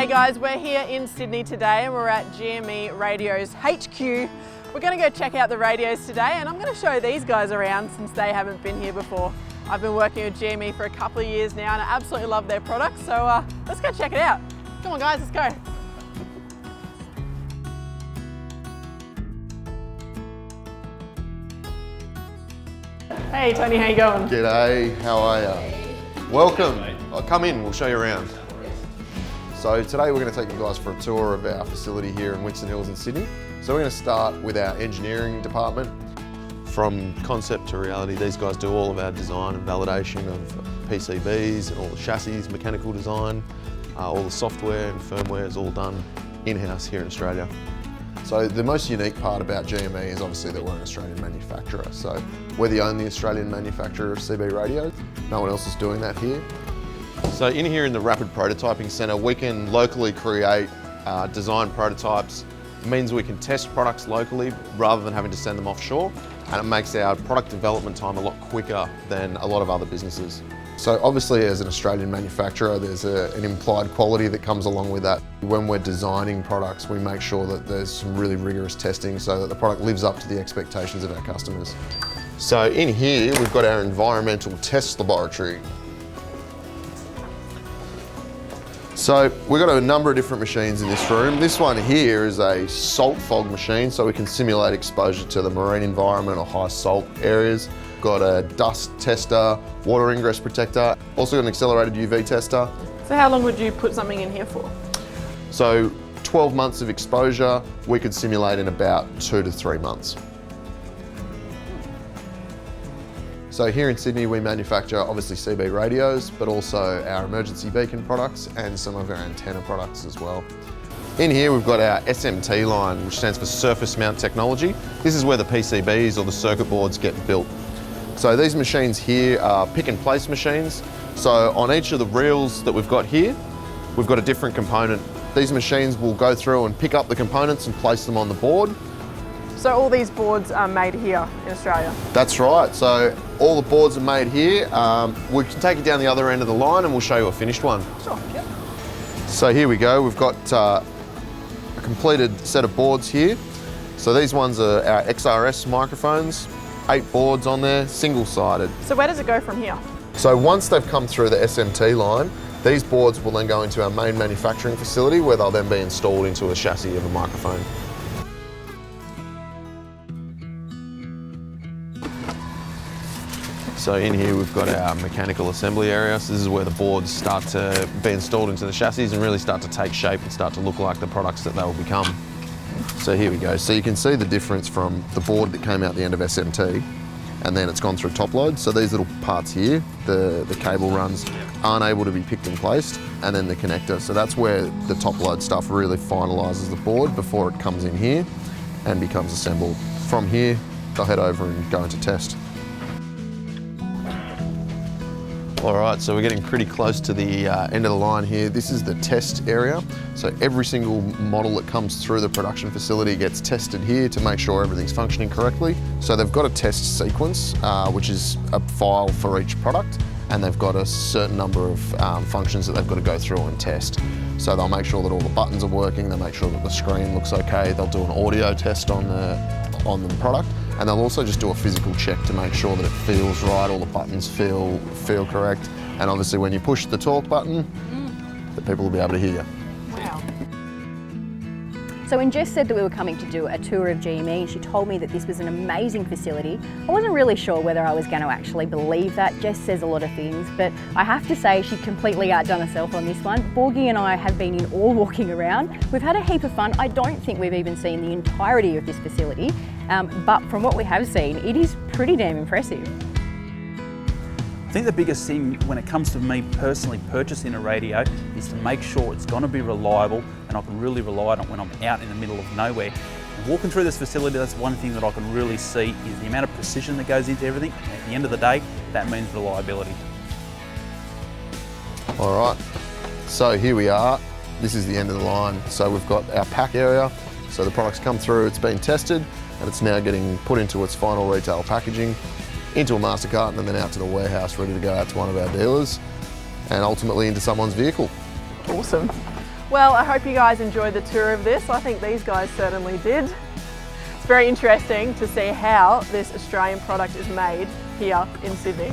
G'day guys, we're here in Sydney today and we're at GME Radio's HQ. We're going to go check out the radios today and I'm going to show these guys around since they haven't been here before. I've been working with GME for a couple of years now and I absolutely love their products, so let's go check it out. Come on guys, let's go. Hey Tony, how you going? G'day, how are you? Welcome. Come in, we'll show you around. So today we're going to take you guys for a tour of our facility here in Winston Hills in Sydney. So we're going to start with our engineering department. From concept to reality, these guys do all of our design and validation of PCBs and all the chassis, mechanical design, all the software and firmware is all done in-house here in Australia. So the most unique part about GME is obviously that we're an Australian manufacturer. So we're the only Australian manufacturer of CB radios. No one else is doing that here. So in here in the Rapid Prototyping Centre, we can locally create design prototypes. It means we can test products locally rather than having to send them offshore. And it makes our product development time a lot quicker than a lot of other businesses. So obviously as an Australian manufacturer, there's an implied quality that comes along with that. When we're designing products, we make sure that there's some really rigorous testing so that the product lives up to the expectations of our customers. So in here, we've got our environmental test laboratory. So we've got a number of different machines in this room. This one here is a salt fog machine, so we can simulate exposure to the marine environment or high salt areas. Got a dust tester, water ingress protector, also got an accelerated UV tester. So how long would you put something in here for? So 12 months of exposure, we could simulate in about 2 to 3 months. So here in Sydney, we manufacture obviously CB radios, but also our emergency beacon products and some of our antenna products as well. In here, we've got our SMT line, which stands for Surface Mount Technology. This is where the PCBs or the circuit boards get built. So these machines here are pick and place machines. So on each of the reels that we've got here, we've got a different component. These machines will go through and pick up the components and place them on the board. So all these boards are made here in Australia? That's right, so all the boards are made here. We can take it down the other end of the line and we'll show you a finished one. Sure, yep. So here we go, we've got a completed set of boards here. So these ones are our XRS microphones, 8 boards on there, single-sided. So where does it go from here? So once they've come through the SMT line, these boards will then go into our main manufacturing facility where they'll then be installed into a chassis of a microphone. So in here we've got our mechanical assembly area. So this is where the boards start to be installed into the chassis and really start to take shape and start to look like the products that they will become. So here we go. So you can see the difference from the board that came out the end of SMT and then it's gone through top load. So these little parts here, the cable runs aren't able to be picked and placed, and then the connector. So that's where the top load stuff really finalises the board before it comes in here and becomes assembled. From here, they'll head over and go into test. All right, so we're getting pretty close to the end of the line here. This is the test area. So every single model that comes through the production facility gets tested here to make sure everything's functioning correctly. So they've got a test sequence, which is a file for each product, and they've got a certain number of functions that they've got to go through and test. So they'll make sure that all the buttons are working, they'll make sure that the screen looks okay, they'll do an audio test on the product, and they'll also just do a physical check to make sure that it feels right, all the buttons feel correct, and obviously when you push the talk button, the people will be able to hear you. Wow. So when Jess said that we were coming to do a tour of GME, she told me that this was an amazing facility. I wasn't really sure whether I was going to actually believe that. Jess says a lot of things, but I have to say she completely outdone herself on this one. Borgie and I have been in awe walking around. We've had a heap of fun. I don't think we've even seen the entirety of this facility, but from what we have seen, it is pretty damn impressive. I think the biggest thing when it comes to me personally purchasing a radio is to make sure it's going to be reliable and I can really rely on it when I'm out in the middle of nowhere. Walking through this facility, that's one thing that I can really see is the amount of precision that goes into everything. And at the end of the day, that means reliability. All right, so here we are. This is the end of the line. So we've got our pack area. So the product's come through, it's been tested, and it's now getting put into its final retail packaging, into a master carton and then out to the warehouse ready to go out to one of our dealers and ultimately into someone's vehicle. Awesome. Well, I hope you guys enjoyed the tour of this. I think these guys certainly did. It's very interesting to see how this Australian product is made here in Sydney.